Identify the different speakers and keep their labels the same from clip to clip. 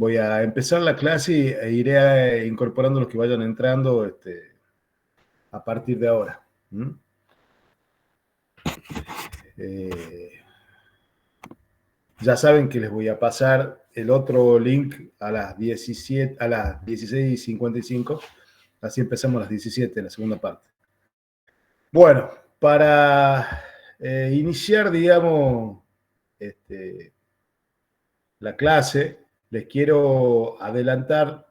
Speaker 1: voy a empezar la clase e iré incorporando los que vayan entrando a partir de ahora. Ya saben que les voy a pasar el otro link a las 16:55. Así empezamos a las 17, la segunda parte. Bueno, para iniciar, digamos, la clase, les quiero adelantar,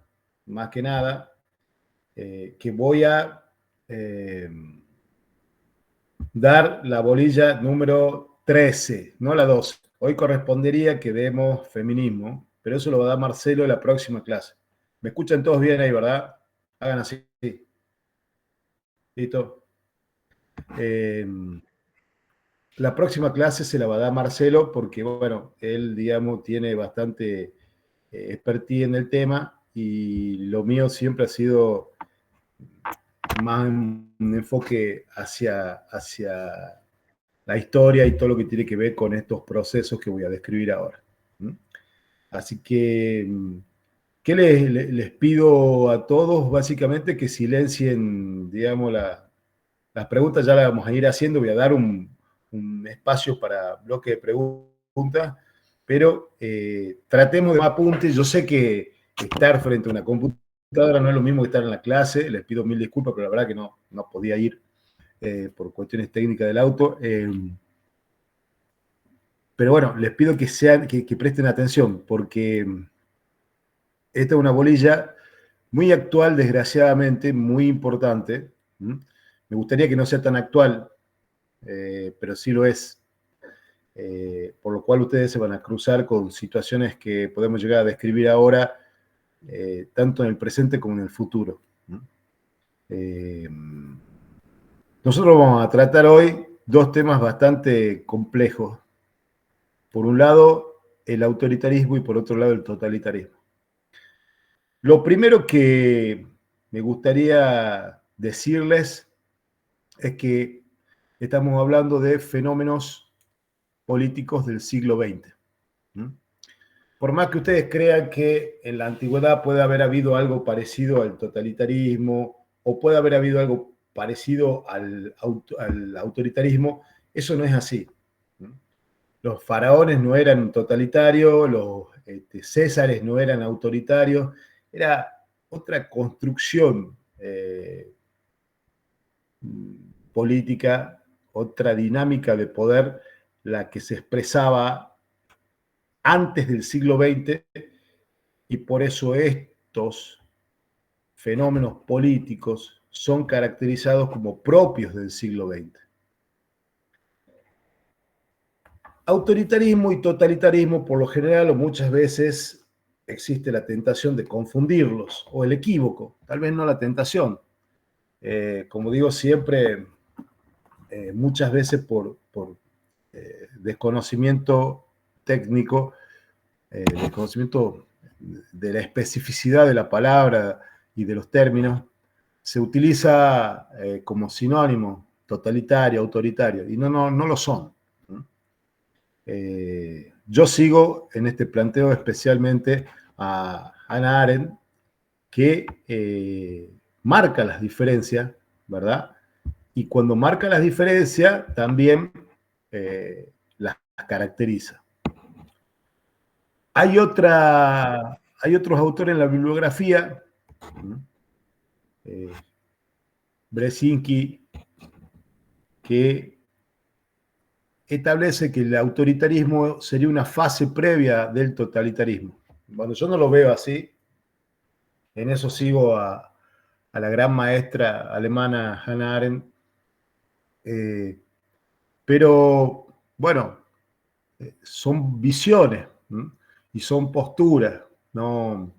Speaker 1: más que nada, que voy a dar la bolilla número 13, no la 12. Hoy correspondería que demos feminismo, pero eso lo va a dar Marcelo en la próxima clase. ¿Me escuchan todos bien ahí, verdad? Hagan así. ¿Listo? La próxima clase se la va a dar Marcelo porque, bueno, él, digamos, tiene bastante expertise en el tema y lo mío siempre ha sido más un enfoque hacia la historia y todo lo que tiene que ver con estos procesos que voy a describir ahora. Así que, ¿qué les pido a todos? Básicamente que silencien, digamos, las preguntas ya las vamos a ir haciendo. Voy a dar un espacio para bloque de preguntas, pero tratemos de más apuntes. Yo sé que estar frente a una computadora no es lo mismo que estar en la clase. Les pido mil disculpas, pero la verdad que no podía ir por cuestiones técnicas del auto. Pero bueno, les pido que presten atención, porque esta es una bolilla muy actual, desgraciadamente, muy importante. Me gustaría que no sea tan actual, pero sí lo es. Por lo cual ustedes se van a cruzar con situaciones que podemos llegar a describir ahora, tanto en el presente como en el futuro. Nosotros vamos a tratar hoy dos temas bastante complejos. Por un lado, el autoritarismo y por otro lado, el totalitarismo. Lo primero que me gustaría decirles es que estamos hablando de fenómenos políticos del siglo XX. Por más que ustedes crean que en la antigüedad puede haber habido algo parecido al totalitarismo o puede haber habido algo parecido al autoritarismo, eso no es así. Los faraones no eran totalitarios, los césares no eran autoritarios, era otra construcción política, otra dinámica de poder, la que se expresaba antes del siglo XX, y por eso estos fenómenos políticos son caracterizados como propios del siglo XX. Autoritarismo y totalitarismo, por lo general o muchas veces, existe la tentación de confundirlos, o el equívoco, tal vez no la tentación. Como digo siempre, muchas veces por desconocimiento técnico, desconocimiento de la especificidad de la palabra y de los términos, se utiliza como sinónimo totalitario, autoritario, y no lo son. Yo sigo en este planteo especialmente a Hannah Arendt, que marca las diferencias, ¿verdad? Y cuando marca las diferencias, también las caracteriza. Hay otros autores en la bibliografía, Brzezinski, que establece que el autoritarismo sería una fase previa del totalitarismo. Bueno, yo no lo veo así. En eso sigo a la gran maestra alemana Hannah Arendt. Pero, bueno, son visiones y son posturas. No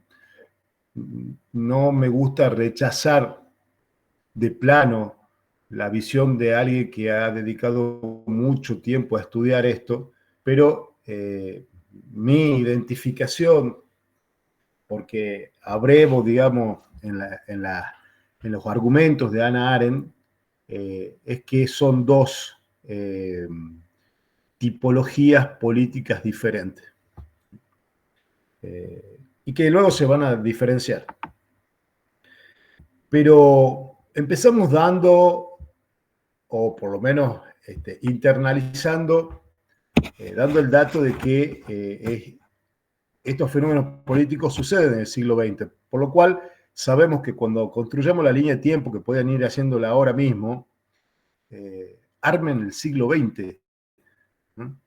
Speaker 1: me gusta rechazar de plano la visión de alguien que ha dedicado mucho tiempo a estudiar esto, pero mi identificación, porque abrevo, digamos, en los argumentos de Hannah Arendt, es que son dos tipologías políticas diferentes. y que luego se van a diferenciar. Pero empezamos dando, o por lo menos internalizando, dando el dato de que estos fenómenos políticos suceden en el siglo XX, por lo cual sabemos que cuando construyamos la línea de tiempo, que pueden ir haciéndola ahora mismo, armen el siglo XX, ¿no?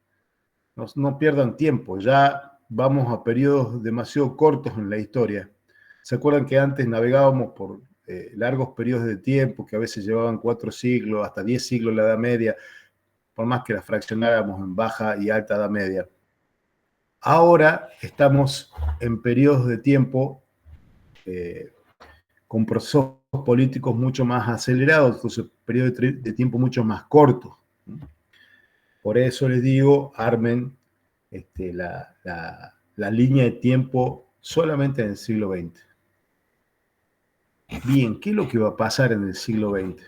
Speaker 1: No pierdan tiempo, ya vamos a periodos demasiado cortos en la historia. ¿Se acuerdan que antes navegábamos por largos periodos de tiempo, que a veces llevaban 4 siglos, hasta 10 siglos la Edad Media, por más que la fraccionáramos en baja y alta Edad Media? Ahora estamos en periodos de tiempo con procesos políticos mucho más acelerados, entonces periodos de tiempo mucho más cortos. Por eso les digo, armen la línea de tiempo solamente en el siglo XX. Bien, ¿qué es lo que va a pasar en el siglo XX?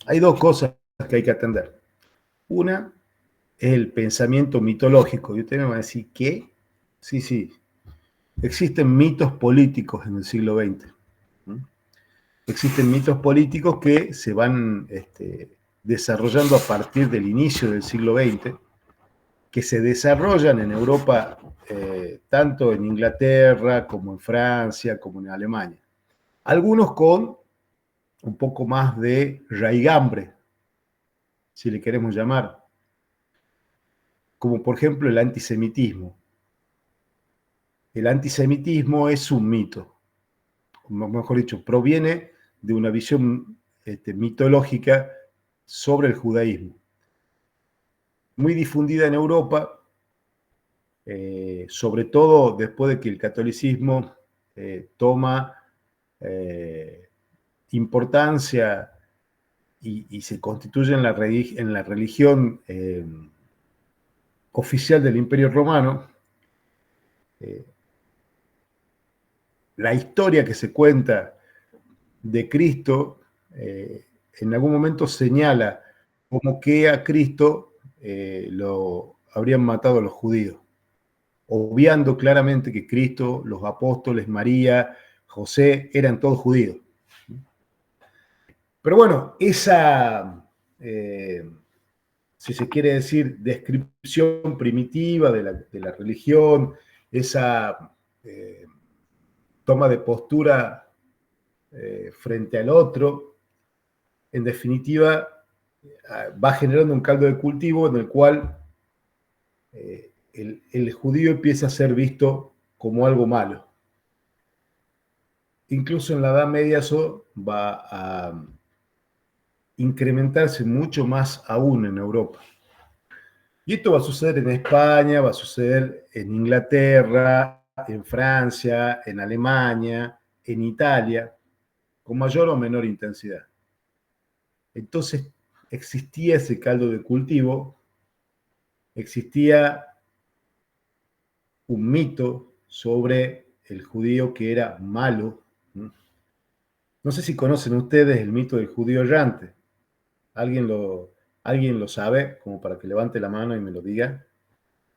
Speaker 1: Hay dos cosas que hay que atender. Una es el pensamiento mitológico. Y ustedes me van a decir, ¿qué? Sí, sí. Existen mitos políticos en el siglo XX. Existen mitos políticos que se van desarrollando a partir del inicio del siglo XX, que se desarrollan en Europa, tanto en Inglaterra como en Francia, como en Alemania. Algunos con un poco más de raigambre, si le queremos llamar, como por ejemplo el antisemitismo. El antisemitismo es un mito, mejor dicho, proviene de una visión mitológica sobre el judaísmo, muy difundida en Europa, sobre todo después de que el catolicismo toma importancia y se constituye en la religión oficial del Imperio Romano. La historia que se cuenta de Cristo en algún momento señala como que a Cristo lo habrían matado los judíos, obviando claramente que Cristo, los apóstoles, María, José, eran todos judíos. Pero bueno, esa, si se quiere decir, descripción primitiva de la religión, esa toma de postura frente al otro, en definitiva, va generando un caldo de cultivo en el cual el judío empieza a ser visto como algo malo. Incluso en la Edad Media eso va a incrementarse mucho más aún en Europa. Y esto va a suceder en España, va a suceder en Inglaterra, en Francia, en Alemania, en Italia, con mayor o menor intensidad. Entonces existía ese caldo de cultivo, existía un mito sobre el judío que era malo. No sé si conocen ustedes el mito del judío errante. ¿Alguien lo sabe? Como para que levante la mano y me lo diga.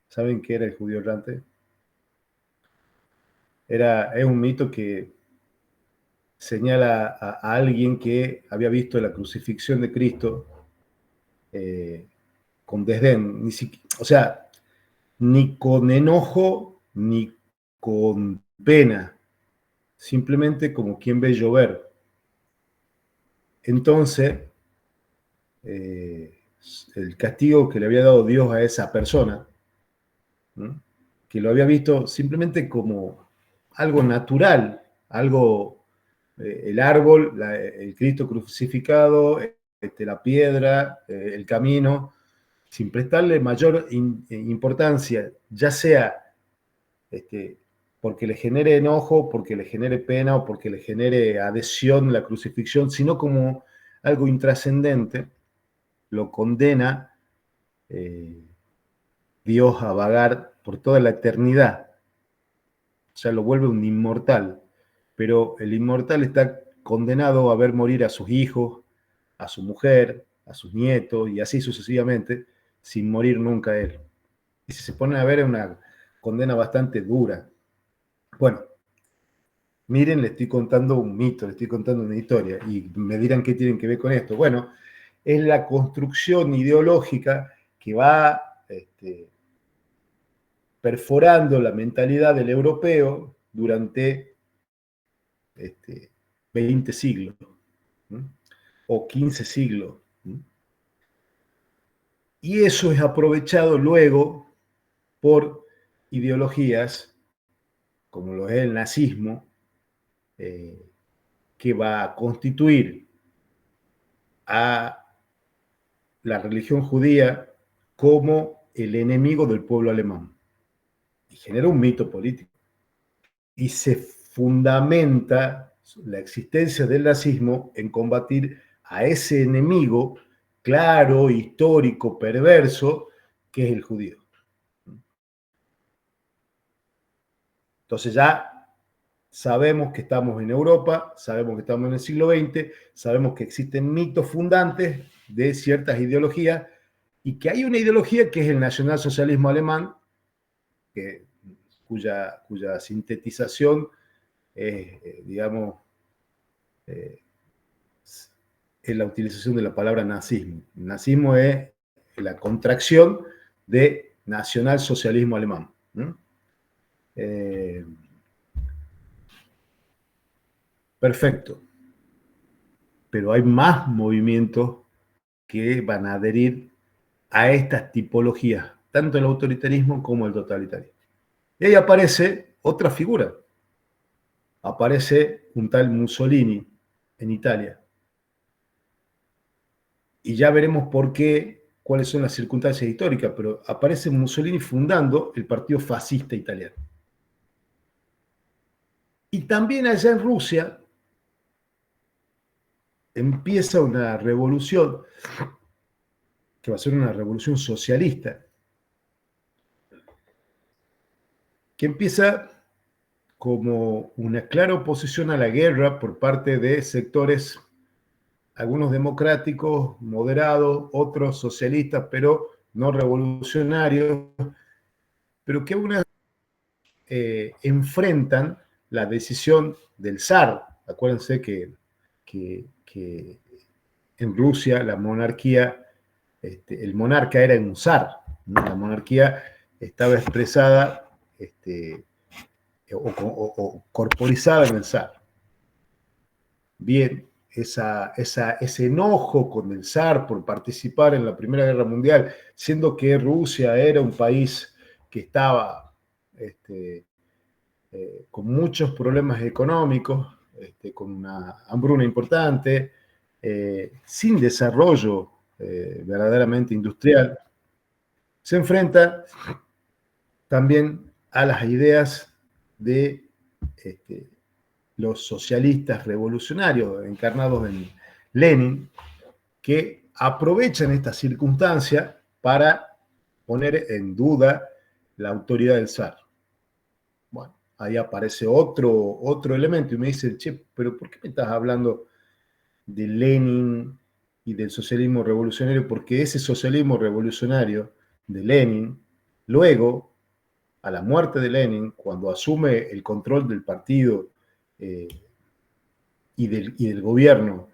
Speaker 1: ¿Saben qué era el judío errante? Es un mito que señala a alguien que había visto la crucifixión de Cristo con desdén, o sea, ni con enojo ni con pena, simplemente como quien ve llover. Entonces, el castigo que le había dado Dios a esa persona, ¿no?, que lo había visto simplemente como algo natural, algo, el árbol, el Cristo crucificado, la piedra, el camino, sin prestarle mayor importancia, ya sea porque le genere enojo, porque le genere pena o porque le genere adhesión la crucifixión, sino como algo intrascendente, lo condena Dios a vagar por toda la eternidad. O sea, lo vuelve un inmortal. Pero el inmortal está condenado a ver morir a sus hijos, a su mujer, a sus nietos y así sucesivamente, sin morir nunca él. Y si se pone a ver, es una condena bastante dura. Bueno, miren, le estoy contando un mito, le estoy contando una historia, y me dirán qué tienen que ver con esto. Bueno, es la construcción ideológica que va perforando la mentalidad del europeo durante 20 siglos, ¿no? O 15 siglos. ¿No? Y eso es aprovechado luego por ideologías como lo es el nazismo, eh, que va a constituir a la religión judía como el enemigo del pueblo alemán. Y genera un mito político. Y se fundamenta la existencia del nazismo en combatir a ese enemigo claro, histórico, perverso, que es el judío. Entonces ya sabemos que estamos en Europa, sabemos que estamos en el siglo XX, sabemos que existen mitos fundantes de ciertas ideologías y que hay una ideología que es el nacionalsocialismo alemán, que, cuya sintetización es, digamos, eh, es la utilización de la palabra nazismo. El nazismo es la contracción de nacionalsocialismo alemán. ¿No? Eh, perfecto. Pero hay más movimientos que van a adherir a estas tipologías, tanto el autoritarismo como el totalitarismo. Y ahí aparece otra figura. Aparece un tal Mussolini en Italia. Y ya veremos por qué, cuáles son las circunstancias históricas, pero aparece Mussolini fundando el Partido Fascista Italiano. Y también allá en Rusia empieza una revolución, que va a ser una revolución socialista, que empieza como una clara oposición a la guerra por parte de sectores, algunos democráticos, moderados, otros socialistas, pero no revolucionarios, pero que aún enfrentan la decisión del zar. Acuérdense que en Rusia la monarquía, el monarca era un zar, ¿no? La monarquía estaba expresada o corporizada en el zar. Bien, ese enojo con el zar por participar en la Primera Guerra Mundial, siendo que Rusia era un país que estaba con muchos problemas económicos, con una hambruna importante, sin desarrollo verdaderamente industrial, se enfrenta también a las ideas de los socialistas revolucionarios encarnados en Lenin, que aprovechan esta circunstancia para poner en duda la autoridad del zar. Bueno, ahí aparece otro elemento y me dice, che, pero ¿por qué me estás hablando de Lenin y del socialismo revolucionario? Porque ese socialismo revolucionario de Lenin, luego, a la muerte de Lenin, cuando asume el control del partido eh, y del gobierno,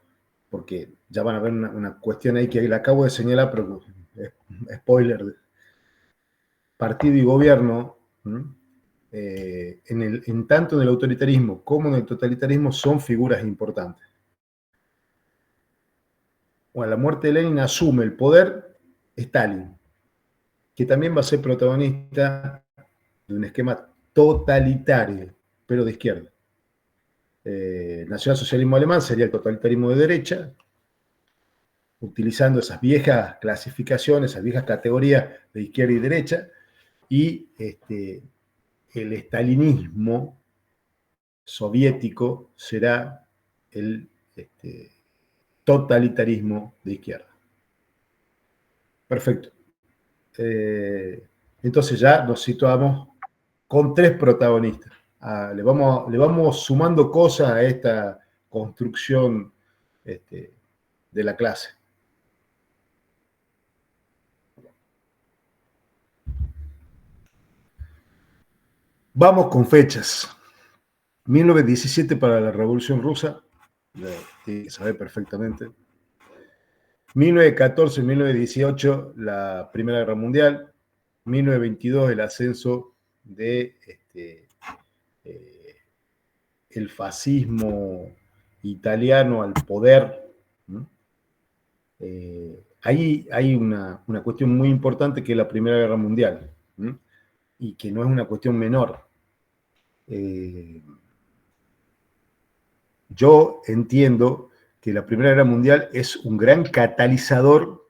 Speaker 1: porque ya van a ver una cuestión ahí que le acabo de señalar, pero spoiler, partido y gobierno, tanto en el autoritarismo como en el totalitarismo son figuras importantes. Bueno, a la muerte de Lenin asume el poder Stalin, que también va a ser protagonista de un esquema totalitario, pero de izquierda. Nacionalsocialismo alemán sería el totalitarismo de derecha, utilizando esas viejas clasificaciones, esas viejas categorías de izquierda y derecha, y el estalinismo soviético será el totalitarismo de izquierda. Perfecto. Entonces ya nos situamos con tres protagonistas. Le vamos sumando cosas a esta construcción de la clase. Vamos con fechas. 1917 para la Revolución Rusa, tiene que saber perfectamente. 1914-1918 la Primera Guerra Mundial. 1922 el ascenso de el fascismo italiano al poder. Ahí hay una cuestión muy importante que es la Primera Guerra Mundial, y que no es una cuestión menor. Yo entiendo que la Primera Guerra Mundial es un gran catalizador,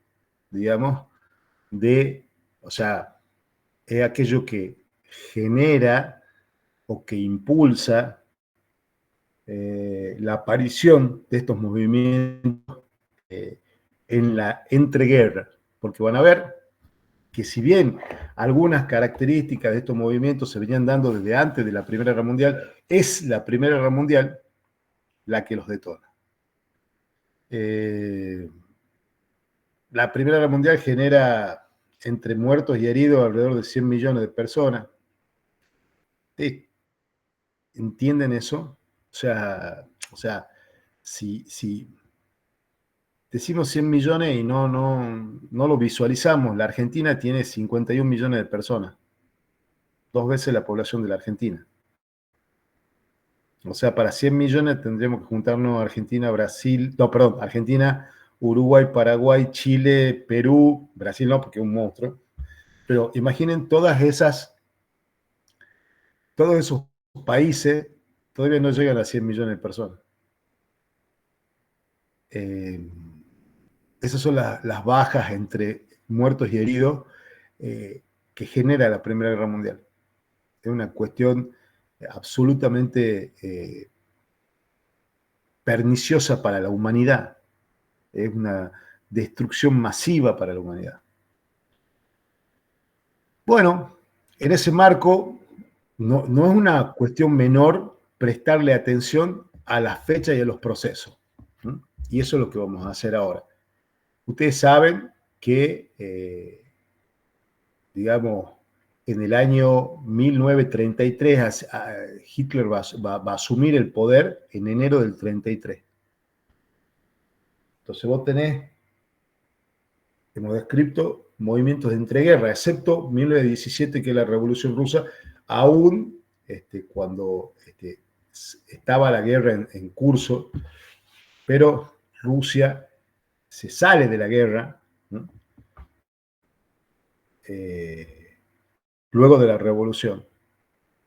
Speaker 1: digamos, o sea, es aquello que genera o que impulsa la aparición de estos movimientos en la entreguerra, porque van a ver que si bien algunas características de estos movimientos se venían dando desde antes de la Primera Guerra Mundial, es la Primera Guerra Mundial la que los detona. La Primera Guerra Mundial genera entre muertos y heridos alrededor de 100 millones de personas. ¿Sí? ¿Entienden eso? O sea si decimos 100 millones y no lo visualizamos, la Argentina tiene 51 millones de personas, 2 veces la población de la Argentina. O sea, para 100 millones tendríamos que juntarnos Argentina, Brasil, no, perdón, Argentina, Uruguay, Paraguay, Chile, Perú, Brasil no, porque es un monstruo. Pero imaginen todos esos países todavía no llegan a 100 millones de personas. Esas son las bajas entre muertos y heridos que genera la Primera Guerra Mundial. Es una cuestión absolutamente perniciosa para la humanidad. Es una destrucción masiva para la humanidad. Bueno, en ese marco, no es una cuestión menor prestarle atención a las fechas y a los procesos. Y eso es lo que vamos a hacer ahora. Ustedes saben que, digamos, en el año 1933 Hitler va a asumir el poder en enero del 33. Entonces vos tenés, hemos descrito movimientos de entreguerra, excepto 1917, que es la Revolución Rusa, aún cuando estaba la guerra en curso, pero Rusia se sale de la guerra, ¿no? Luego de la Revolución.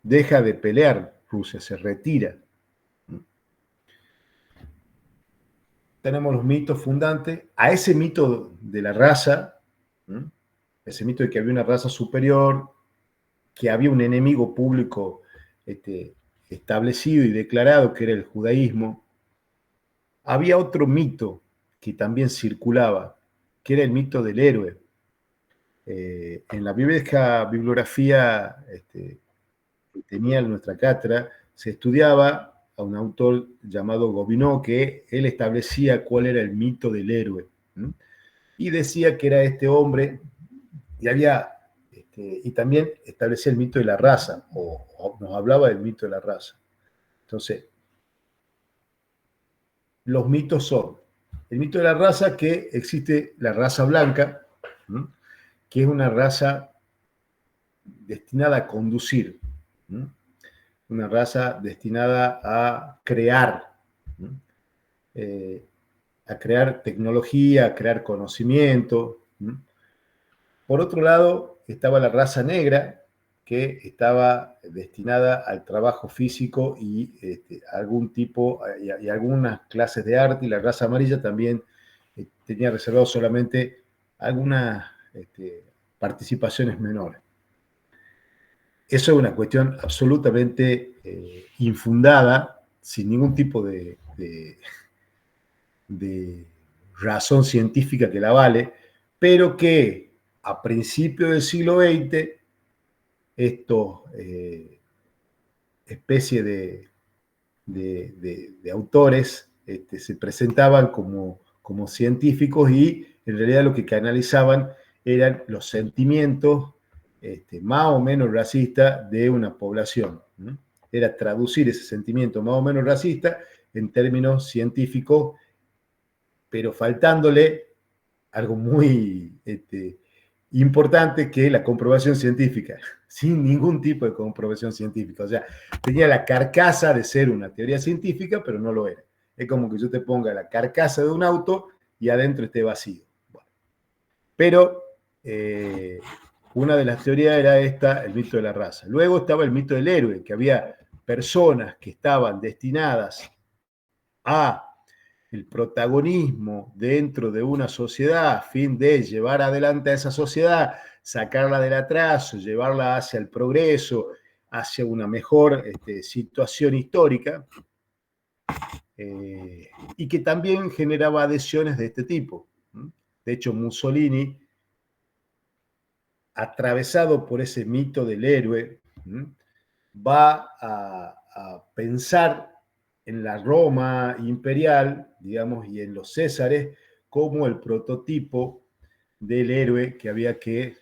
Speaker 1: Deja de pelear Rusia, se retira. Tenemos los mitos fundantes. A ese mito de la raza, ese mito de que había una raza superior, que había un enemigo público establecido y declarado, que era el judaísmo, había otro mito que también circulaba, que era el mito del héroe. En la vieja bibliografía que tenía nuestra cátedra, se estudiaba a un autor llamado Gobineau, que él establecía cuál era el mito del héroe. Y decía que era este hombre, y también establecía el mito de la raza, o nos hablaba del mito de la raza. Entonces, los mitos son el mito de la raza, que existe la raza blanca, que es una raza destinada a conducir, una raza destinada a crear, a crear tecnología, a crear conocimiento. Por otro lado, estaba la raza negra, que estaba destinada al trabajo físico y algún tipo, y algunas clases de arte, y la raza amarilla también tenía reservado solamente algunas participaciones menores. Eso es una cuestión absolutamente infundada, sin ningún tipo de razón científica que la vale, pero que a principios del siglo XX, estos especies de autores se presentaban como científicos, y en realidad lo que canalizaban eran los sentimientos más o menos racistas de una población. era traducir ese sentimiento más o menos racista en términos científicos, pero faltándole algo muy importante, que es la comprobación científica, sin ningún tipo de comprobación científica. O sea, tenía la carcasa de ser una teoría científica, pero no lo era. Es como que yo te ponga la carcasa de un auto y adentro esté vacío. Bueno, pero una de las teorías era esta, el mito de la raza. Luego estaba el mito del héroe, que había personas que estaban destinadas a el protagonismo dentro de una sociedad a fin de llevar adelante a esa sociedad, sacarla del atraso, llevarla hacia el progreso, hacia una mejor situación histórica, y que también generaba adhesiones de este tipo. De hecho, Mussolini, atravesado por ese mito del héroe, va a pensar en la Roma imperial, digamos, y en los Césares, como el prototipo del héroe que había que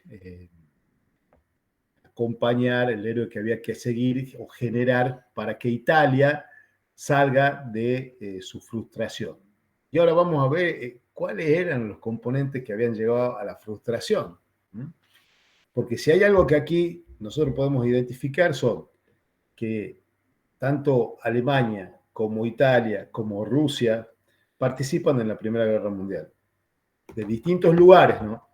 Speaker 1: acompañar, el héroe que había que seguir o generar para que Italia salga de su frustración. Y ahora vamos a ver cuáles eran los componentes que habían llevado a la frustración. Porque si hay algo que aquí nosotros podemos identificar son que tanto Alemania como Italia como Rusia participan en la Primera Guerra Mundial. De distintos lugares, ¿no?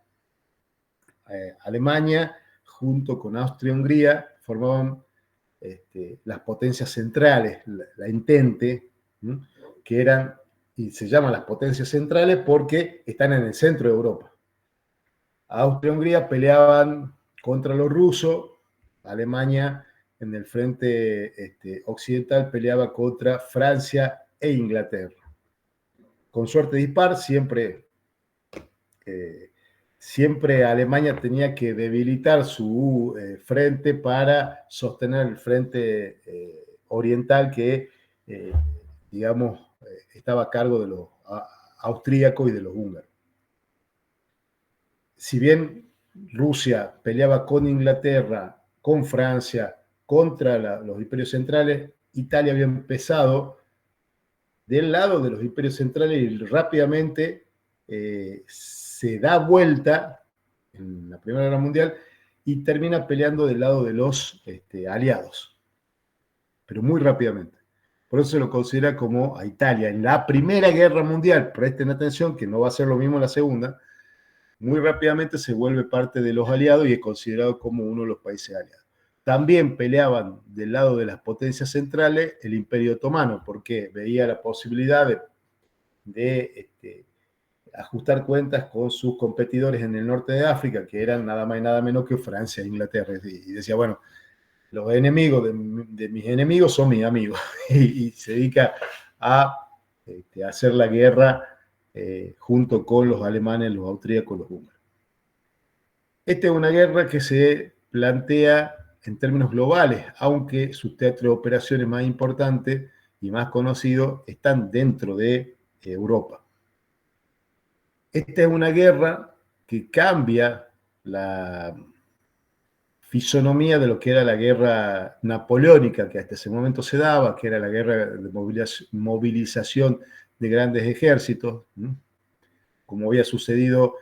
Speaker 1: Alemania, junto con Austria-Hungría, formaban las potencias centrales, la Entente, ¿no? Que eran, y se llaman las potencias centrales porque están en el centro de Europa. Austria-Hungría peleaban contra los rusos, Alemania en el frente occidental peleaba contra Francia e Inglaterra. Con suerte dispar, siempre Alemania tenía que debilitar su frente para sostener el frente oriental que, digamos, estaba a cargo de los austríacos y de los húngaros. Si bien Rusia peleaba con Inglaterra, con Francia, contra los imperios centrales, Italia había empezado del lado de los imperios centrales y rápidamente se da vuelta en la Primera Guerra Mundial y termina peleando del lado de los aliados, pero muy rápidamente. Por eso se lo considera como a Italia en la Primera Guerra Mundial. Presten atención que no va a ser lo mismo en la Segunda. Muy rápidamente se vuelve parte de los aliados y es considerado como uno de los países aliados. También peleaban del lado de las potencias centrales el Imperio Otomano, porque veía la posibilidad de ajustar cuentas con sus competidores en el norte de África, que eran nada más y nada menos que Francia e Inglaterra. Y decía, bueno, los enemigos de mis enemigos son mis amigos. Y se dedica a hacer la guerra junto con los alemanes, los austríacos, los húngaros. Esta es una guerra que se plantea en términos globales, aunque sus teatros de operaciones más importantes y más conocidos están dentro de Europa. Esta es una guerra que cambia la fisonomía de lo que era la guerra napoleónica que hasta ese momento se daba, que era la guerra de movilización de grandes ejércitos, como había sucedido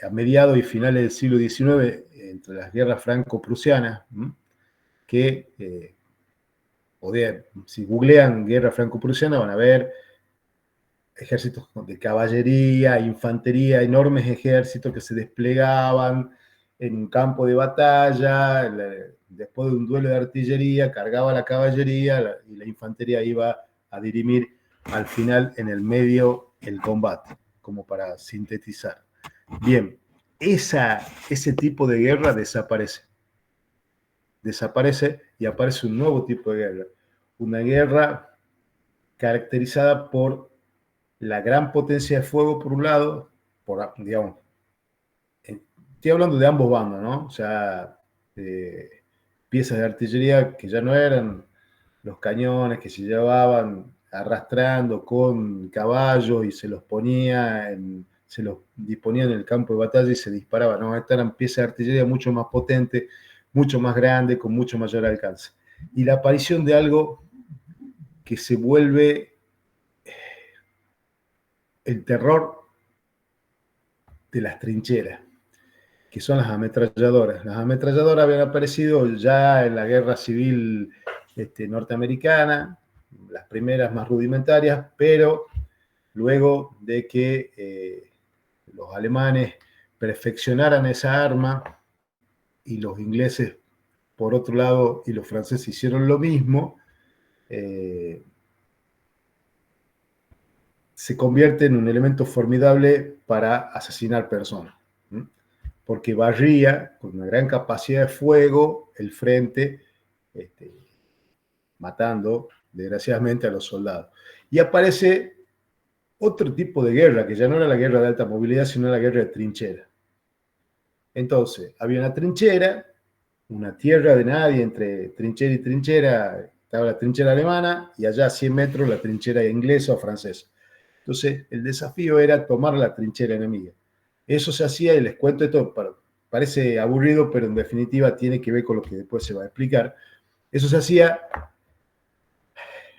Speaker 1: a mediados y finales del siglo XIX entre las guerras franco-prusianas, que si googlean guerra franco-prusiana van a ver ejércitos de caballería, infantería, enormes ejércitos que se desplegaban en un campo de batalla, después de un duelo de artillería, cargaba la caballería y la infantería iba a dirimir al final en el medio el combate, como para sintetizar. Bien, ese tipo de guerra desaparece. Desaparece y aparece un nuevo tipo de guerra. Una guerra caracterizada por la gran potencia de fuego por un lado, digamos, estoy hablando de ambos bandos, ¿no? O sea, piezas de artillería que ya no eran los cañones que se llevaban arrastrando con caballos y se los disponían en el campo de batalla y se disparaban, ¿no? Estas eran piezas de artillería mucho más potentes, mucho más grandes, con mucho mayor alcance. y la aparición de algo que se vuelve el terror de las trincheras, que son las ametralladoras. Las ametralladoras habían aparecido ya en la guerra civil norteamericana, las primeras más rudimentarias, pero luego de que los alemanes perfeccionaran esa arma y los ingleses, por otro lado, y los franceses hicieron lo mismo, se convierte en un elemento formidable para asesinar personas, ¿sí? Porque barría con una gran capacidad de fuego el frente, matando desgraciadamente a los soldados. Y aparece otro tipo de guerra, que ya no era la guerra de alta movilidad, sino la guerra de trinchera. Entonces, había una trinchera, una tierra de nadie entre trinchera y trinchera, estaba la trinchera alemana y allá a 100 metros la trinchera inglesa o francesa. Entonces, el desafío era tomar la trinchera enemiga. Eso se hacía, y les cuento esto, parece aburrido, pero en definitiva tiene que ver con lo que después se va a explicar. Eso se hacía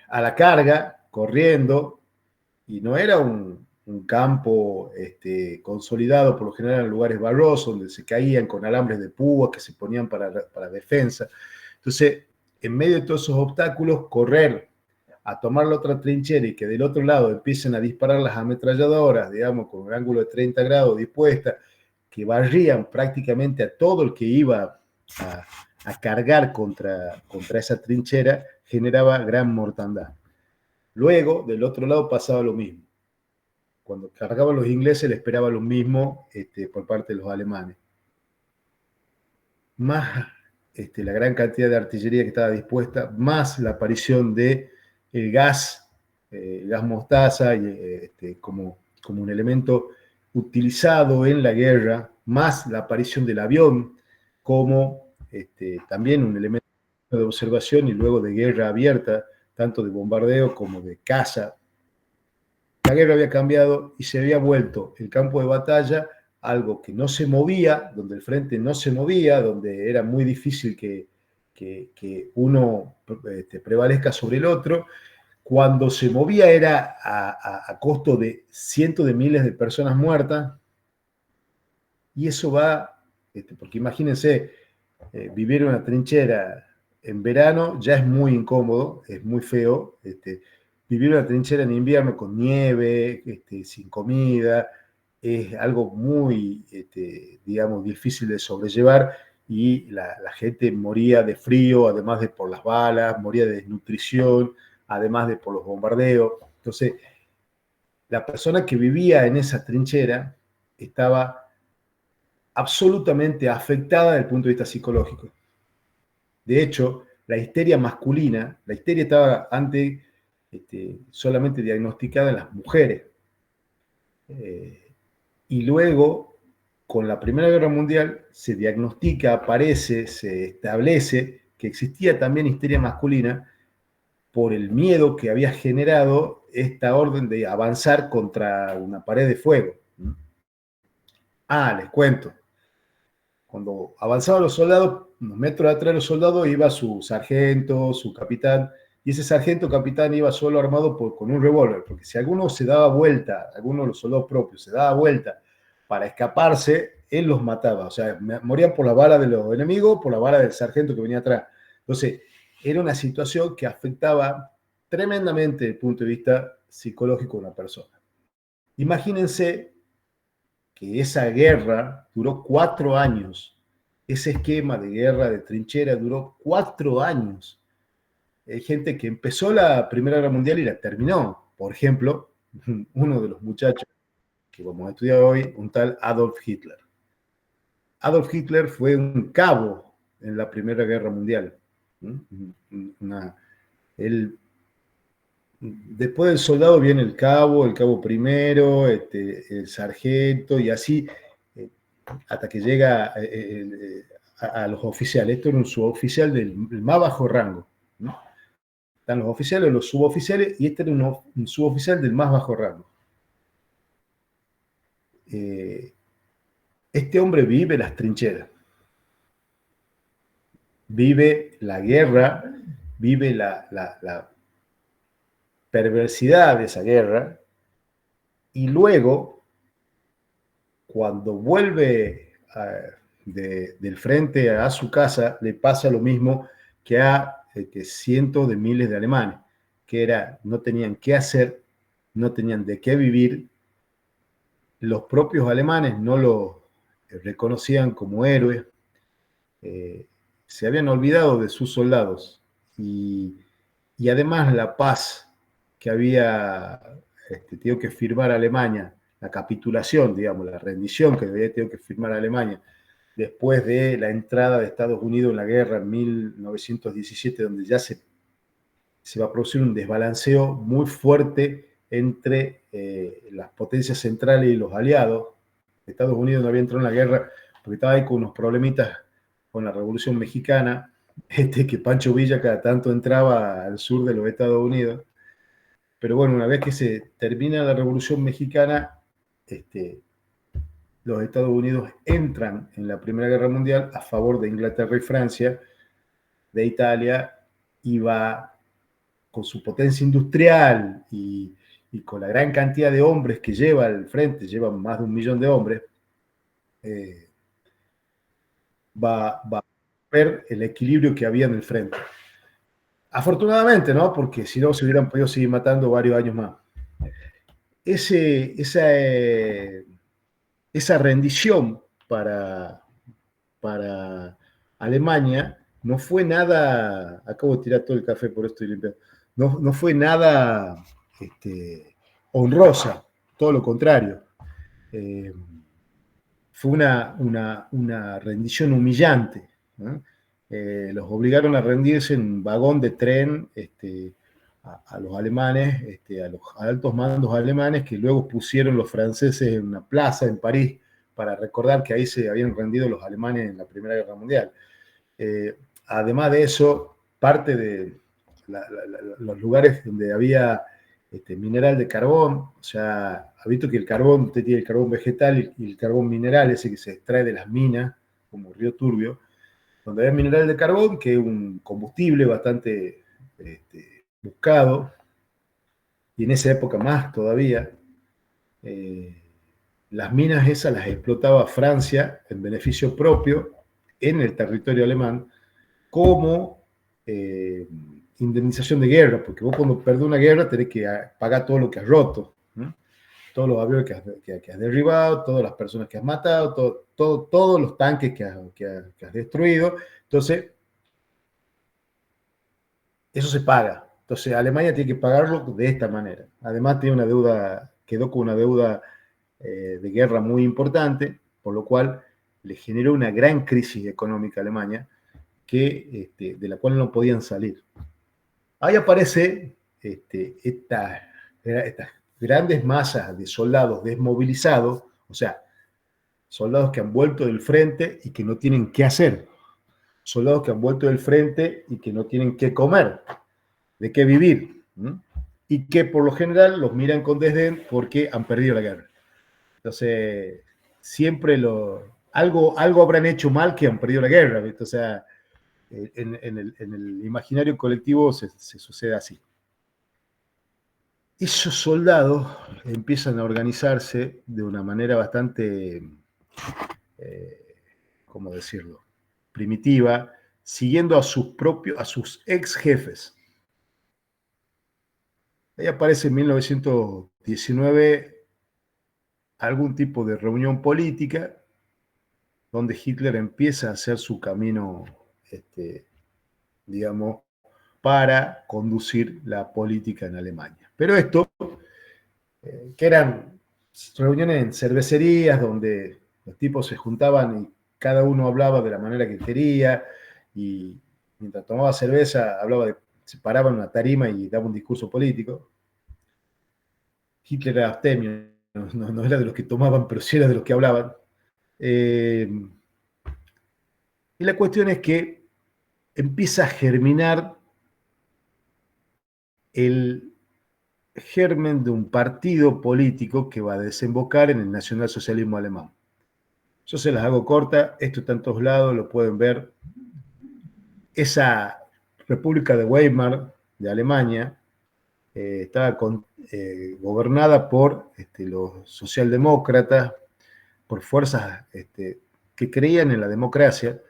Speaker 1: a la carga, corriendo, y no era un campo consolidado, por lo general en lugares barrosos, donde se caían con alambres de púa que se ponían para defensa. Entonces, en medio de todos esos obstáculos, correr a tomar la otra trinchera y que del otro lado empiecen a disparar las ametralladoras, digamos, con un ángulo de 30 grados dispuestas, que barrían prácticamente a todo el que iba a cargar contra esa trinchera, generaba gran mortandad. Luego, del otro lado pasaba lo mismo. Cuando cargaban los ingleses, le esperaba lo mismo por parte de los alemanes. Más la gran cantidad de artillería que estaba dispuesta, más la aparición de el gas mostaza, como un elemento utilizado en la guerra, más la aparición del avión como también un elemento de observación y luego de guerra abierta, tanto de bombardeo como de caza. La guerra había cambiado y se había vuelto el campo de batalla algo que no se movía, donde el frente no se movía, donde era muy difícil que uno prevalezca sobre el otro. Cuando se movía era a costo de cientos de miles de personas muertas, y eso va, porque imagínense, vivir en una trinchera en verano ya es muy incómodo, es muy feo, vivir en una trinchera en invierno con nieve, sin comida, es algo muy, digamos, difícil de sobrellevar, y la gente moría de frío, además de por las balas, moría de desnutrición, además de por los bombardeos. Entonces, la persona que vivía en esa trinchera estaba absolutamente afectada desde el punto de vista psicológico. De hecho, la histeria masculina, la histeria estaba antes solamente diagnosticada en las mujeres. Y luego, con la Primera Guerra Mundial, se diagnostica, aparece, se establece que existía también histeria masculina por el miedo que había generado esta orden de avanzar contra una pared de fuego. Les cuento. Cuando avanzaban los soldados, unos metros atrás de los soldados iba su sargento, su capitán, y ese sargento capitán iba solo armado con un revólver, porque si alguno se daba vuelta, alguno de los soldados propios se daba vuelta para escaparse, él los mataba. O sea, morían por la bala de los enemigos, por la bala del sargento que venía atrás. Entonces, era una situación que afectaba tremendamente desde el punto de vista psicológico de una persona. Imagínense que esa guerra duró 4 años. Ese esquema de guerra de trinchera duró 4 años. Hay gente que empezó la Primera Guerra Mundial y la terminó. Por ejemplo, uno de los muchachos que vamos a estudiar hoy, un tal Adolf Hitler. Adolf Hitler fue un cabo en la Primera Guerra Mundial. Después del soldado viene el cabo primero, el sargento, y así hasta que llega a los oficiales. Esto era un suboficial del más bajo rango, ¿no? Están los oficiales, los suboficiales, y este era un suboficial del más bajo rango. Este hombre vive las trincheras, vive la guerra vive la perversidad de esa guerra, y luego, cuando vuelve del frente a su casa, le pasa lo mismo que a cientos de miles de alemanes, que era, no tenían qué hacer, no tenían de qué vivir, los propios alemanes no lo reconocían como héroes, se habían olvidado de sus soldados, y además la paz que había tenido que firmar Alemania, la capitulación, digamos, la rendición que había tenido que firmar Alemania después de la entrada de Estados Unidos en la guerra en 1917, donde ya se va a producir un desbalanceo muy fuerte entre las potencias centrales y los aliados. Estados Unidos no había entrado en la guerra porque estaba ahí con unos problemitas con la Revolución Mexicana, que Pancho Villa cada tanto entraba al sur de los Estados Unidos. Pero bueno, una vez que se termina la Revolución Mexicana, los Estados Unidos entran en la Primera Guerra Mundial a favor de Inglaterra y Francia, de Italia, y va con su potencia industrial y con la gran cantidad de hombres que lleva al frente, lleva más de 1 millón de hombres, va a ver el equilibrio que había en el frente. Afortunadamente, ¿no? Porque si no, se hubieran podido seguir matando varios años más. Esa rendición para Alemania no fue nada, acabo de tirar todo el café, por esto estoy limpiando, no fue nada honrosa, todo lo contrario. Fue una rendición humillante, ¿no? Los obligaron a rendirse en un vagón de tren a los alemanes, a los altos mandos alemanes, que luego pusieron los franceses en una plaza en París para recordar que ahí se habían rendido los alemanes en la Primera Guerra Mundial. Además de eso, parte de los lugares donde había mineral de carbón, o sea, ha visto que el carbón, usted tiene el carbón vegetal y el carbón mineral, ese que se extrae de las minas, como Río Turbio, donde hay mineral de carbón, que es un combustible bastante buscado, y en esa época más todavía. Las minas esas las explotaba Francia en beneficio propio en el territorio alemán como indemnización de guerra, porque vos cuando perdés una guerra tenés que pagar todo lo que has roto, ¿no? Todos los aviones que has derribado, todas las personas que has matado, todos los tanques que has destruido. Entonces, eso se paga. Entonces, Alemania tiene que pagarlo de esta manera. Además, tiene una deuda, quedó con una deuda de guerra muy importante, por lo cual le generó una gran crisis económica a Alemania, de la cual no podían salir. Ahí aparece estas grandes masas de soldados desmovilizados, o sea, soldados que han vuelto del frente y que no tienen qué hacer, soldados que han vuelto del frente y que no tienen qué comer, de qué vivir, ¿no? Y que por lo general los miran con desdén porque han perdido la guerra. Entonces, siempre algo habrán hecho mal que han perdido la guerra, ¿viste? O sea, en el imaginario colectivo se sucede así. Esos soldados empiezan a organizarse de una manera bastante, ¿cómo decirlo?, primitiva, siguiendo a sus ex jefes. Ahí aparece en 1919 algún tipo de reunión política donde Hitler empieza a hacer su camino, digamos, para conducir la política en Alemania. Pero esto, que eran reuniones en cervecerías donde los tipos se juntaban y cada uno hablaba de la manera que quería, y mientras tomaba cerveza se paraba en una tarima y daba un discurso político. Hitler era abstemio, no era de los que tomaban, pero sí era de los que hablaban. Y la cuestión es que empieza a germinar el germen de un partido político que va a desembocar en el nacionalsocialismo alemán. Yo se las hago corta, esto está en todos lados, lo pueden ver. Esa República de Weimar de Alemania estaba gobernada por los socialdemócratas, por fuerzas que creían en la democracia,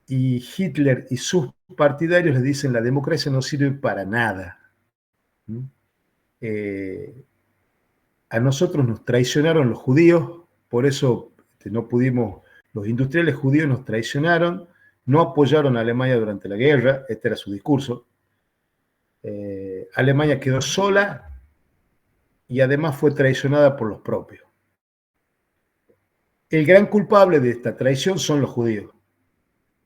Speaker 1: y Hitler y sus partidarios le dicen la democracia no sirve para nada. A nosotros nos traicionaron los judíos, por eso no pudimos, los industriales judíos nos traicionaron, no apoyaron a Alemania durante la guerra, este era su discurso. Alemania quedó sola y además fue traicionada por los propios. El gran culpable de esta traición son los judíos.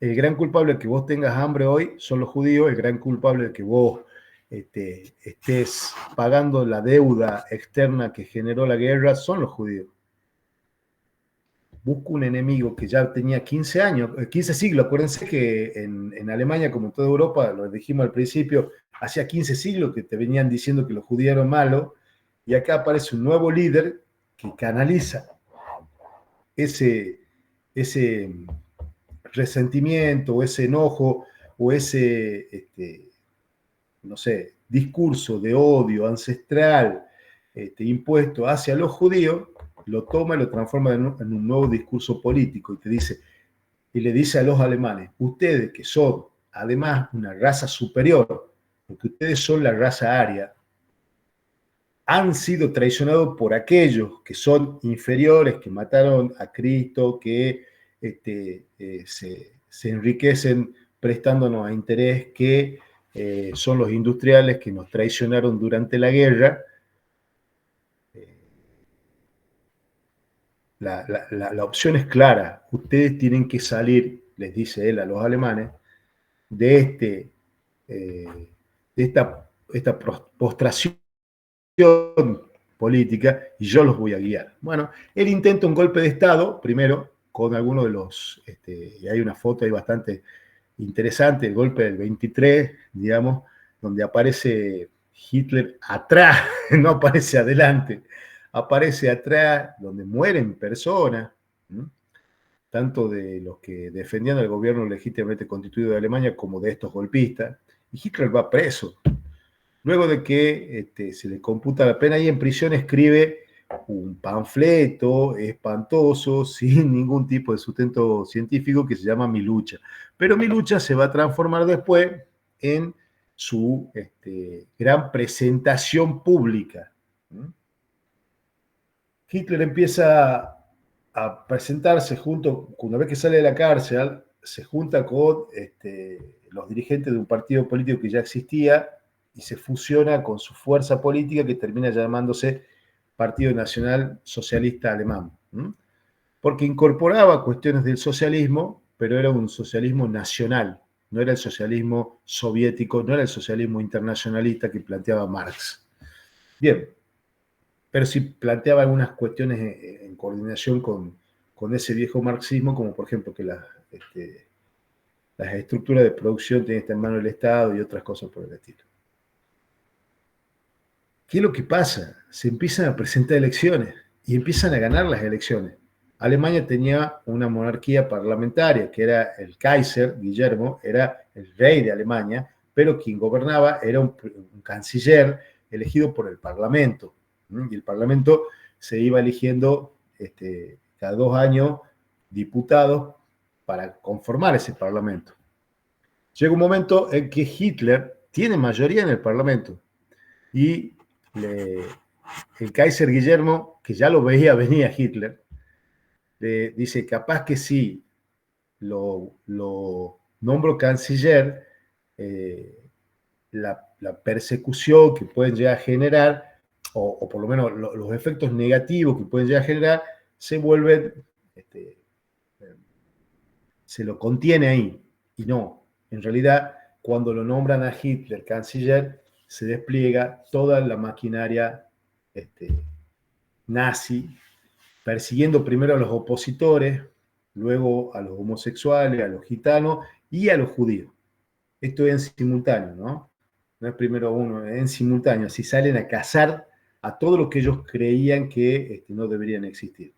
Speaker 1: El gran culpable de que vos tengas hambre hoy son los judíos, el gran culpable de que vos estés pagando la deuda externa que generó la guerra son los judíos. Busco un enemigo que ya tenía 15 años, 15 siglos. Acuérdense que en Alemania, como en toda Europa, lo dijimos al principio, hacía 15 siglos que te venían diciendo que los judíos eran malos, y acá aparece un nuevo líder que canaliza ese resentimiento o ese enojo o ese, no sé, discurso de odio ancestral impuesto hacia los judíos, lo toma y lo transforma en un nuevo discurso político y te dice, y le dice a los alemanes, ustedes que son además una raza superior, porque ustedes son la raza aria, han sido traicionados por aquellos que son inferiores, que mataron a Cristo, que se enriquecen prestándonos a interés, que son los industriales que nos traicionaron durante la guerra. La opción es clara, ustedes tienen que salir, les dice él a los alemanes, de, esta postración política y yo los voy a guiar. Bueno, él intenta un golpe de Estado, primero, con algunos de los, y hay una foto ahí bastante interesante, el golpe del 23, digamos, donde aparece Hitler atrás, no aparece adelante, aparece atrás, donde mueren personas, ¿no? Tanto de los que defendían al gobierno legítimamente constituido de Alemania como de estos golpistas, y Hitler va preso. Luego de que se le computa la pena y en prisión escribe un panfleto espantoso, sin ningún tipo de sustento científico, que se llama Mi lucha. Pero Mi lucha se va a transformar después en su gran presentación pública. Hitler empieza a presentarse junto, una vez que sale de la cárcel, se junta con los dirigentes de un partido político que ya existía y se fusiona con su fuerza política que termina llamándose Partido Nacional Socialista Alemán, porque incorporaba cuestiones del socialismo, pero era un socialismo nacional, no era el socialismo soviético, no era el socialismo internacionalista que planteaba Marx. Bien, pero sí planteaba algunas cuestiones en coordinación con ese viejo marxismo, como por ejemplo que las estructuras de producción tienen que estar en manos del Estado y otras cosas por el estilo. ¿Qué es lo que pasa? Se empiezan a presentar elecciones y empiezan a ganar las elecciones. Alemania tenía una monarquía parlamentaria, que era el Kaiser, Guillermo, era el rey de Alemania, pero quien gobernaba era un canciller elegido por el Parlamento. Y el Parlamento se iba eligiendo cada 2 años diputados para conformar ese Parlamento. Llega un momento en que Hitler tiene mayoría en el Parlamento y el Kaiser Guillermo, que ya lo veía venir a Hitler, le dice, capaz que sí, lo nombro canciller, la persecución que pueden llegar a generar, o por lo menos los efectos negativos que pueden llegar a generar, se vuelven, se lo contiene ahí. Y no, en realidad, cuando lo nombran a Hitler canciller, se despliega toda la maquinaria nazi, persiguiendo primero a los opositores, luego a los homosexuales, a los gitanos y a los judíos. Esto es en simultáneo, ¿no? No es primero uno, es en simultáneo. Así salen a cazar a todo lo que ellos creían que no deberían existir.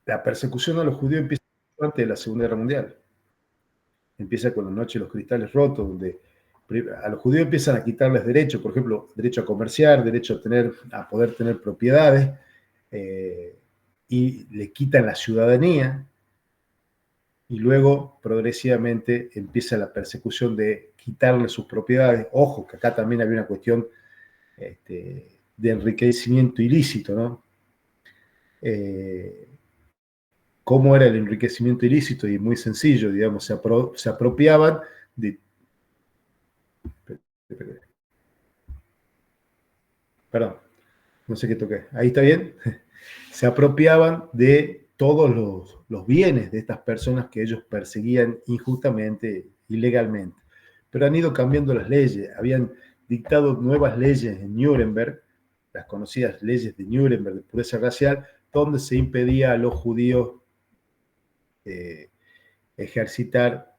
Speaker 1: La persecución a los judíos empieza antes de la Segunda Guerra Mundial. empieza con La noche de los cristales rotos, donde a los judíos empiezan a quitarles derechos, por ejemplo, derecho a comerciar, derecho a poder tener propiedades, y le quitan la ciudadanía, y luego progresivamente empieza la persecución de quitarle sus propiedades. Ojo, que acá también había una cuestión de enriquecimiento ilícito, ¿no? ¿Cómo era el enriquecimiento ilícito? Y muy sencillo, digamos, se apropiaban de... Perdón, no sé qué toqué. ¿Ahí está bien? Se apropiaban de todos los bienes de estas personas que ellos perseguían injustamente, ilegalmente. Pero han ido cambiando las leyes, habían dictado nuevas leyes en Nuremberg, las conocidas leyes de Nuremberg de pureza racial, donde se impedía a los judíos ejercitar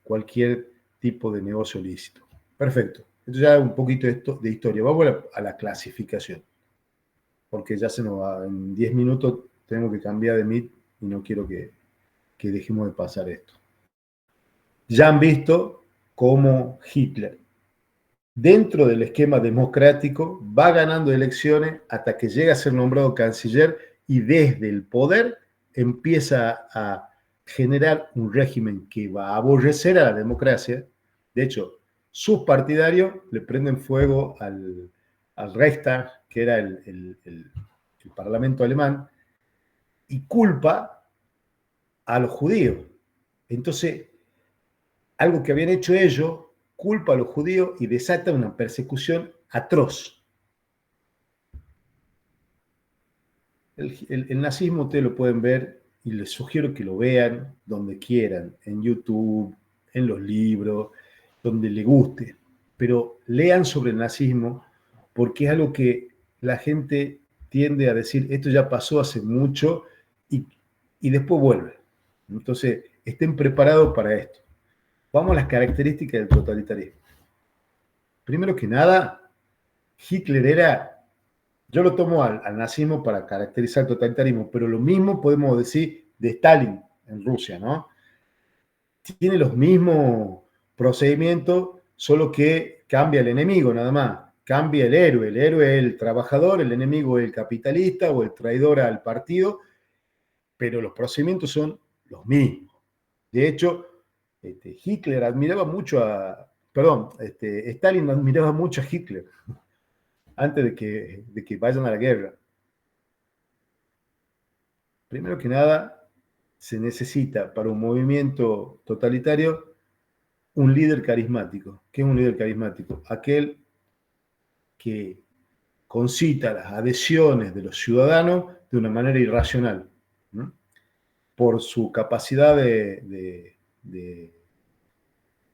Speaker 1: cualquier tipo de negocio lícito. Perfecto. Esto ya es un poquito de historia. Vamos a la clasificación, porque ya se nos va. En 10 minutos tengo que cambiar de Meet y no quiero que dejemos de pasar esto. Ya han visto cómo Hitler, dentro del esquema democrático, va ganando elecciones hasta que llega a ser nombrado canciller y desde el poder empieza a generar un régimen que va a aborrecer a la democracia. De hecho, sus partidarios le prenden fuego al Reichstag, que era el parlamento alemán, y culpa a los judíos. Entonces, algo que habían hecho ellos, culpa a los judíos y desata una persecución atroz. El nazismo ustedes lo pueden ver y les sugiero que lo vean donde quieran, en YouTube, en los libros, donde les guste, pero lean sobre el nazismo porque es algo que la gente tiende a decir, esto ya pasó hace mucho y después vuelve. Entonces, estén preparados para esto. Vamos a las características del totalitarismo. Primero que nada, Hitler era, yo lo tomo al nazismo para caracterizar el totalitarismo, pero lo mismo podemos decir de Stalin en Rusia, ¿no? Tiene los mismos procedimientos, solo que cambia el enemigo nada más, cambia el héroe es el trabajador, el enemigo es el capitalista o el traidor al partido, pero los procedimientos son los mismos. De hecho, Hitler admiraba mucho Stalin admiraba mucho a Hitler antes de que vayan a la guerra. Primero que nada, se necesita para un movimiento totalitario un líder carismático. ¿Qué es un líder carismático? Aquel que concita las adhesiones de los ciudadanos de una manera irracional, ¿no? Por su capacidad de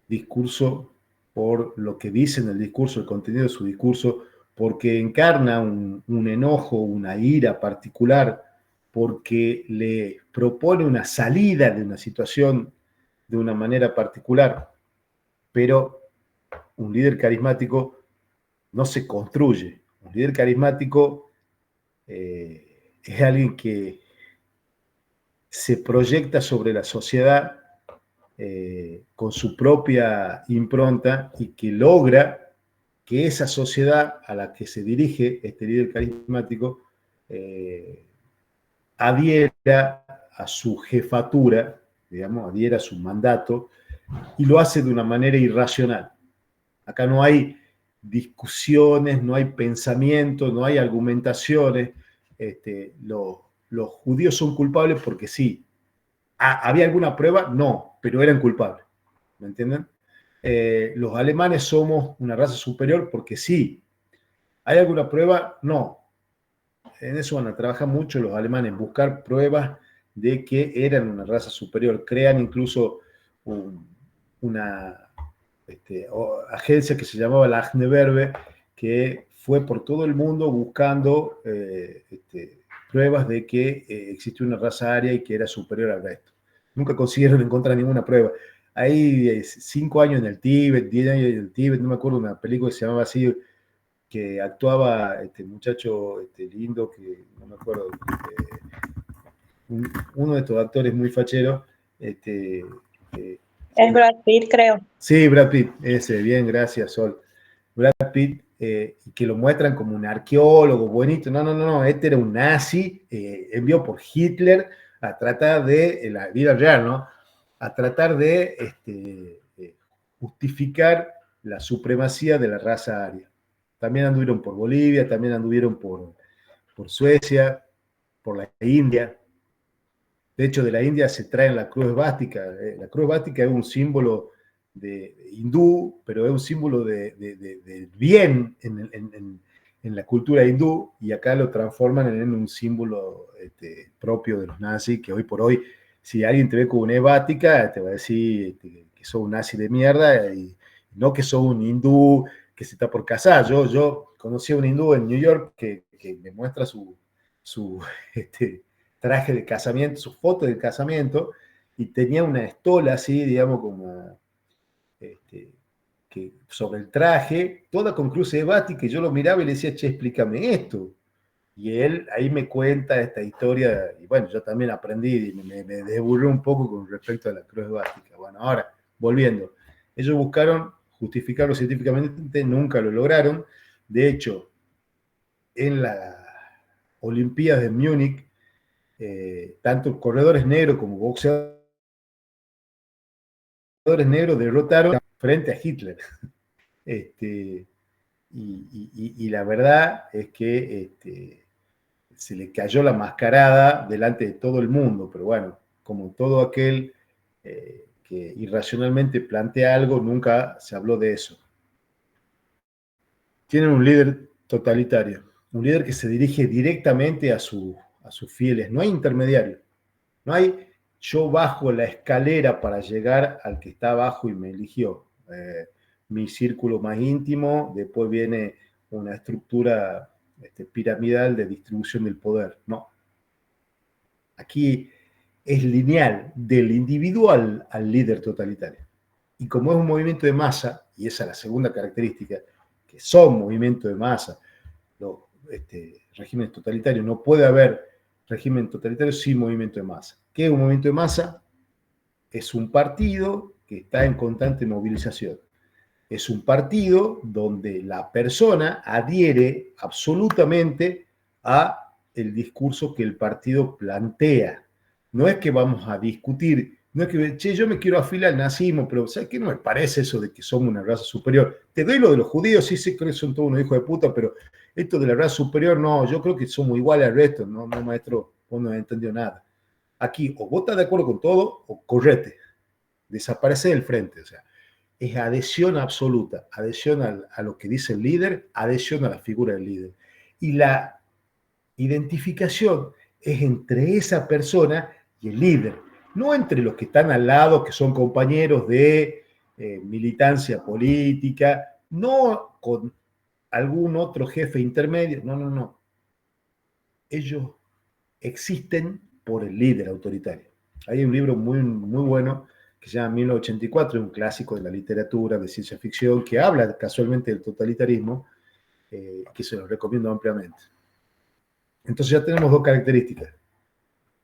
Speaker 1: discurso, por lo que dice en el discurso, el contenido de su discurso, porque encarna un enojo, una ira particular, porque le propone una salida de una situación de una manera particular. Pero un líder carismático no se construye. Un líder carismático es alguien que se proyecta sobre la sociedad con su propia impronta y que logra que esa sociedad a la que se dirige este líder carismático adhiera a su jefatura, digamos, adhiera a su mandato y lo hace de una manera irracional. Acá no hay discusiones, no hay pensamientos, no hay argumentaciones. Los judíos son culpables porque sí. ¿Había alguna prueba? No, pero eran culpables. ¿Me entienden? Los alemanes somos una raza superior porque sí. ¿Hay alguna prueba? No. En eso van a trabajar mucho los alemanes, buscar pruebas de que eran una raza superior. Crean incluso una agencia que se llamaba la Achnewerbe, que fue por todo el mundo buscando pruebas de que existía una raza aria y que era superior al resto. Nunca consiguieron encontrar ninguna prueba. Hay 5 años en el Tíbet, 10 años en el Tíbet, no me acuerdo, una película que se llamaba así, que actuaba este muchacho lindo, que no me acuerdo, uno de estos actores muy facheros,
Speaker 2: Es Brad Pitt, creo.
Speaker 1: Sí, Brad Pitt, ese, bien, gracias, Sol. Brad Pitt, que lo muestran como un arqueólogo, bonito. No, no, no, no, este era un nazi, enviado por Hitler a tratar de, en la vida real, ¿no? A tratar de justificar la supremacía de la raza aria. También anduvieron por Bolivia, también anduvieron por Suecia, por la India. De hecho, de la India se traen la cruz esvástica. La cruz esvástica es un símbolo hindú, pero es un símbolo de bien en la cultura hindú, y acá lo transforman en un símbolo propio de los nazis, que hoy por hoy, si alguien te ve con una esvástica, te va a decir que sos un nazi de mierda, y no que sos un hindú que se está por casar. Yo conocí a un hindú en New York que me muestra su traje de casamiento, su foto de casamiento, y tenía una estola así, digamos, como que sobre el traje, toda con cruces de bati, que yo lo miraba y le decía, che, explícame esto. Y él ahí me cuenta esta historia, y bueno, yo también aprendí, y me deburré un poco con respecto a la cruz bástica. Bueno, ahora, volviendo, ellos buscaron justificarlo científicamente, nunca lo lograron. De hecho, en la Olimpiadas de Múnich, tanto corredores negros como boxeadores negros derrotaron frente a Hitler. Este, y la verdad es que se le cayó la mascarada delante de todo el mundo, pero bueno, como todo aquel que irracionalmente plantea algo, nunca se habló de eso. Tienen un líder totalitario, un líder que se dirige directamente a sus fieles, no hay intermediario, no hay yo bajo la escalera para llegar al que está abajo y me eligió. Mi círculo más íntimo, después viene una estructura piramidal de distribución del poder. No. Aquí es lineal, del individual al líder totalitario. Y como es un movimiento de masa, y esa es la segunda característica, que son movimientos de masa, los regímenes totalitarios, no puede haber régimen totalitario sin movimiento de masa. ¿Qué es un movimiento de masa? Es un partido que está en constante movilización. Es un partido donde la persona adhiere absolutamente a el discurso que el partido plantea. No es que vamos a discutir, no es que, che, yo me quiero afilar al nazismo, pero ¿sabes qué? No me parece eso de que somos una raza superior. Te doy lo de los judíos, sí sé que son todos unos hijos de puta, pero esto de la raza superior, no, yo creo que somos iguales al resto. No, no, maestro, vos no has entendido nada. Aquí, o vos estás de acuerdo con todo, o correte, desaparece del frente, o sea, es adhesión absoluta, adhesión a lo que dice el líder, adhesión a la figura del líder. Y la identificación es entre esa persona y el líder, no entre los que están al lado, que son compañeros de militancia política, no con algún otro jefe intermedio, no, no, no. Ellos existen por el líder autoritario. Hay un libro muy, muy bueno que se llama 1984, un clásico de la literatura, de ciencia ficción, que habla casualmente del totalitarismo, que se lo recomiendo ampliamente. Entonces ya tenemos dos características: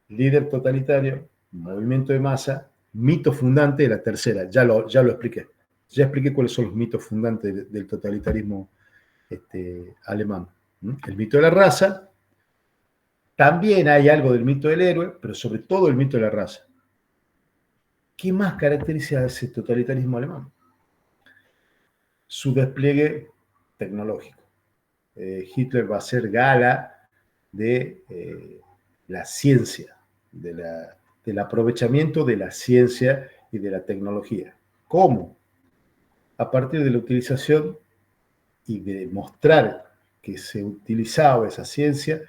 Speaker 1: líder totalitario, movimiento de masa, mito fundante de la tercera. Ya lo expliqué. Ya expliqué cuáles son los mitos fundantes del totalitarismo alemán. El mito de la raza. También hay algo del mito del héroe, pero sobre todo el mito de la raza. ¿Qué más caracteriza a ese totalitarismo alemán? Su despliegue tecnológico. Hitler va a hacer gala de la ciencia, del aprovechamiento de la ciencia y de la tecnología. ¿Cómo? A partir de la utilización y de mostrar que se utilizaba esa ciencia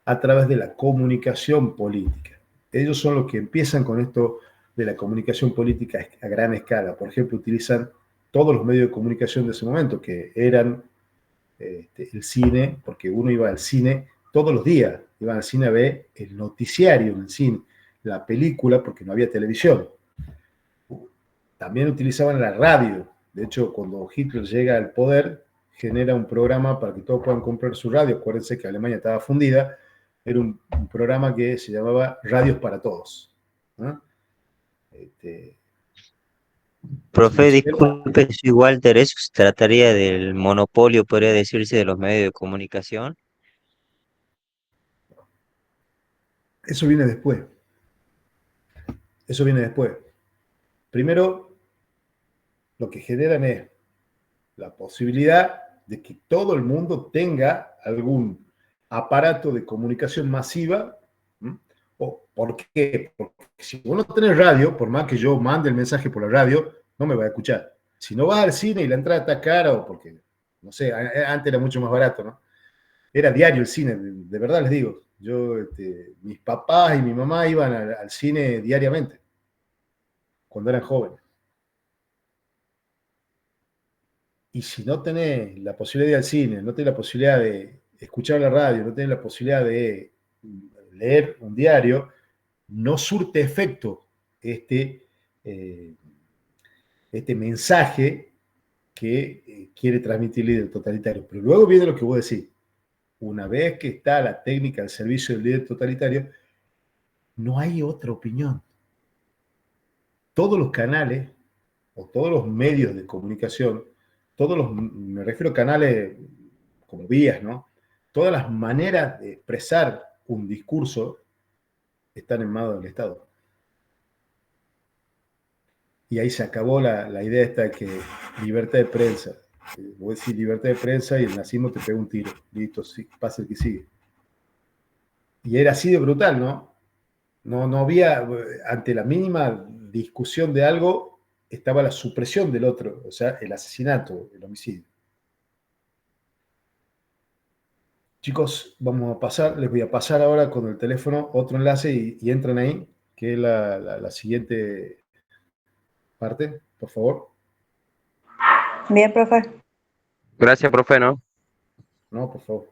Speaker 1: a través de la comunicación política. Ellos son los que empiezan con esto de la comunicación política a gran escala. Por ejemplo, utilizan todos los medios de comunicación de ese momento, que eran el cine, porque uno iba al cine todos los días, iban al cine a ver el noticiario en el cine, la película, porque no había televisión. También utilizaban la radio. De hecho, cuando Hitler llega al poder, genera un programa para que todos puedan comprar su radio. Acuérdense que Alemania estaba fundida. Era un programa que se llamaba Radios para Todos, ¿no? Si
Speaker 2: Profe,
Speaker 1: nos queda,
Speaker 2: disculpe, soy Walter, eso se trataría del monopolio, podría decirse, de los medios de comunicación.
Speaker 1: eso viene después. Eso viene después. Primero, lo que generan es la posibilidad de que todo el mundo tenga algún aparato de comunicación masiva. ¿Mm? ¿Por qué? Porque si vos no tenés radio, por más que yo mande el mensaje por la radio, no me va a escuchar. Si no vas al cine y la entrada está cara, o porque, no sé, antes era mucho más barato, ¿no? Era diario el cine, de verdad les digo. Mis papás y mi mamá iban al cine diariamente, cuando eran jóvenes. Y si no tenés la posibilidad de ir al cine, no tenés la posibilidad de escuchar la radio, no tenés la posibilidad de leer un diario, no surte efecto este, eh, este mensaje que quiere transmitir el líder totalitario. Pero luego viene lo que vos decís. Una vez que está la técnica al servicio del líder totalitario, no hay otra opinión. Todos los canales o todos los medios de comunicación, me refiero a canales como vías, ¿no? Todas las maneras de expresar un discurso están en manos del Estado. Y ahí se acabó la idea esta de que libertad de prensa. Vos decís libertad de prensa y el nazismo te pega un tiro. Listo, sí, pasa el que sigue. Y era así de brutal, ¿no? No había, ante la mínima discusión de algo, estaba la supresión del otro, o sea, el asesinato, el homicidio. Chicos, vamos a pasar, les voy a pasar ahora con el teléfono otro enlace y entran ahí, que es la siguiente parte, por favor.
Speaker 3: Bien, profe.
Speaker 2: Gracias, profe, ¿no?
Speaker 1: No, por favor.